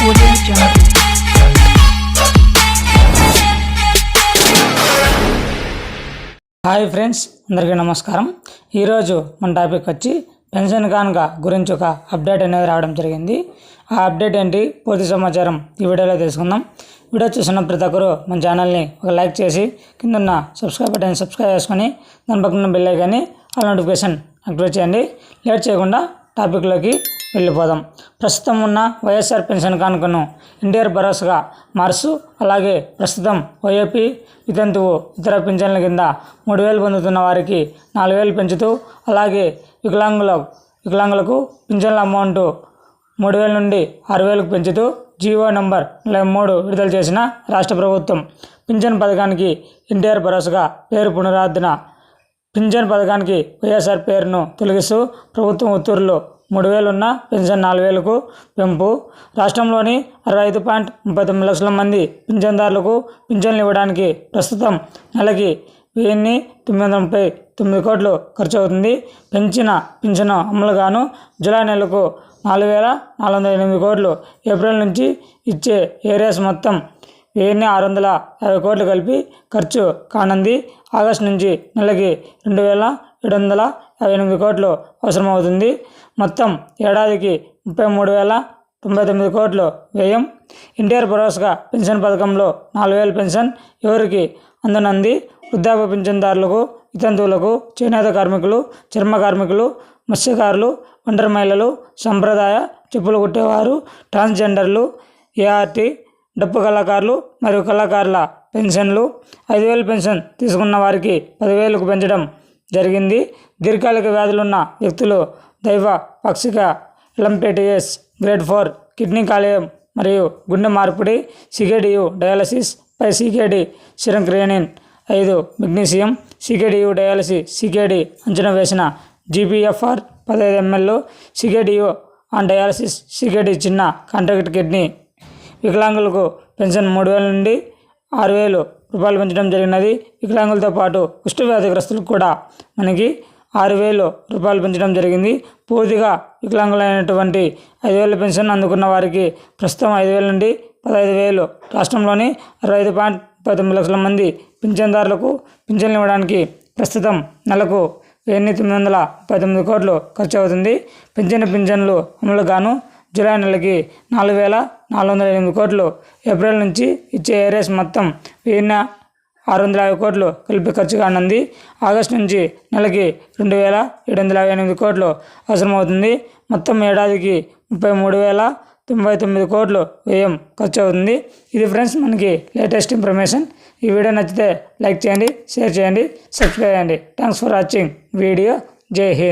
Audio Jungle. Hi friends, అందరికీ నమస్కారం. ఈరోజు మన టాపిక్ వచ్చి పెన్షన్ కానుక గురించి ఒక అప్డేట్ అనేది రావడం జరిగింది. ఆ అప్డేట్ ఏంటి, పూర్తి సమాచారం ఈ వీడియోలో తెలుసుకుందాం. వీడియో చూసిన ప్రతి ఒక్కరు మన ఛానల్ని ఒక లైక్ చేసి కింద సబ్స్క్రైబ్ బటన్ సబ్స్క్రైబ్ చేసుకొని దాని పక్కన బెల్ ఐకాన్ని ఆల్ నోటిఫికేషన్ యాక్టివేట్ చేయండి. లేట్ చేయకుండా టాపిక్లోకి వెళ్ళిపోదాం. ప్రస్తుతం ఉన్న వైఎస్ఆర్ పెన్షన్ కానుకను ఎన్టీఆర్ భరోసాగా మార్చు. అలాగే ప్రస్తుతం ఓఏపీ, వితంతువు, ఇతర పింఛన్ల కింద 3,000 పొందుతున్న వారికి 4,000 పెంచుతూ, అలాగే వికలాంగులకు పింఛన్ల అమౌంట్ 3,000 నుండి 6,000కు పెంచుతూ జీవో నంబర్ 43 విడుదల చేసిన రాష్ట్ర ప్రభుత్వం పింఛన్ పథకానికి ఎన్టీఆర్ భరోసాగా పేరు పునరుద్ధరణ. పింఛన్ పథకానికి వైఎస్ఆర్ పేరును తొలగిస్తూ ప్రభుత్వం ఉత్తర్వులు 3,000 ఉన్న పెన్షన్ 4,000కు పెంపు. రాష్ట్రంలోని 65.39 లక్షల మంది పింఛన్దారులకు పింఛన్లు ఇవ్వడానికి ప్రస్తుతం నెలకి 1,939 కోట్లు ఖర్చు అవుతుంది. పెంచిన పింఛను అమలుగాను జూలై నెలకు 4,408 కోట్లు, ఏప్రిల్ నుంచి ఇచ్చే ఏరియాస్ మొత్తం 1,650 కోట్లు కలిపి ఖర్చు కానుంది. ఆగస్టు నుంచి నెలకి 2,758 కోట్లు అవసరమవుతుంది. మొత్తం ఏడాదికి 33,099 కోట్లు వ్యయం. ఎన్టీఆర్ భరోసాగా పెన్షన్ పథకంలో 4,000 పెన్షన్ ఎవరికి అందనుంది? వృద్ధాప్య పింఛన్దారులకు, వితంతువులకు, చేనేత కార్మికులు, చర్మ కార్మికులు, మత్స్యకారులు, ఒంటరి మహిళలు, సంప్రదాయ చెప్పులు కుట్టేవారు, ట్రాన్స్జెండర్లు, ఏఆర్టీ, డప్పు కళాకారులు మరియు కళాకారుల పెన్షన్లు. 5,000 పెన్షన్ తీసుకున్న వారికి 10,000కు పెంచడం జరిగింది. దీర్ఘకాలిక వ్యాధులున్న వ్యక్తులు, దైవ పాక్షిక ఎలంపేటియస్ గ్రేడ్ 4 కిడ్నీ కాలేయం మరియు గుండె మార్పిడి, సికేడియు డయాలసిస్ పై సికేడి సిరం క్రియానిన్ 5 మెగ్నీషియం, సికేడియు డయాలసిస్ సికేడి అంచనా వేసిన జీపీఎఫ్ఆర్ 15 ml, సికేడియు ఆన్ డయాలసిస్ సికేడి చిన్న కాంట్రాక్ట్ కిడ్నీ. వికలాంగులకు పెన్షన్ 3,000 నుండి 6,000 రూపాయలు పెంచడం జరిగినది. వికలాంగులతో పాటు కుష్ఠవ్యాధిగ్రస్తులకు కూడా మనకి 6,000 రూపాయలు పెంచడం జరిగింది. పూర్తిగా వికలాంగులైనటువంటి 5,000 పెన్షన్ అందుకున్న వారికి ప్రస్తుతం 5,000 నుండి 15,000. రాష్ట్రంలోని 65.39 లక్షల మంది పింఛన్దారులకు పింఛన్లు ఇవ్వడానికి ప్రస్తుతం నెలకు 1,939 కోట్లు ఖర్చు అవుతుంది. పెంచిన పింఛన్లు అమలుగాను జూలై నెలకి 4,408 కోట్లు, ఏప్రిల్ నుంచి ఇచ్చే ఏరియాస్ మొత్తం 1,650 కోట్లు కలిపి ఖర్చు కానుంది. ఆగస్టు నుంచి నెలకి 2,758 కోట్లు అవసరమవుతుంది. మొత్తం ఏడాదికి 33,099 కోట్లు వ్యయం ఖర్చు అవుతుంది. ఇది ఫ్రెండ్స్ మనకి లేటెస్ట్ ఇన్ఫర్మేషన్. ఈ వీడియో నచ్చితే లైక్ చేయండి, షేర్ చేయండి, సబ్స్క్రైబ్ చేయండి. Thanks for watching video. జై హింద్.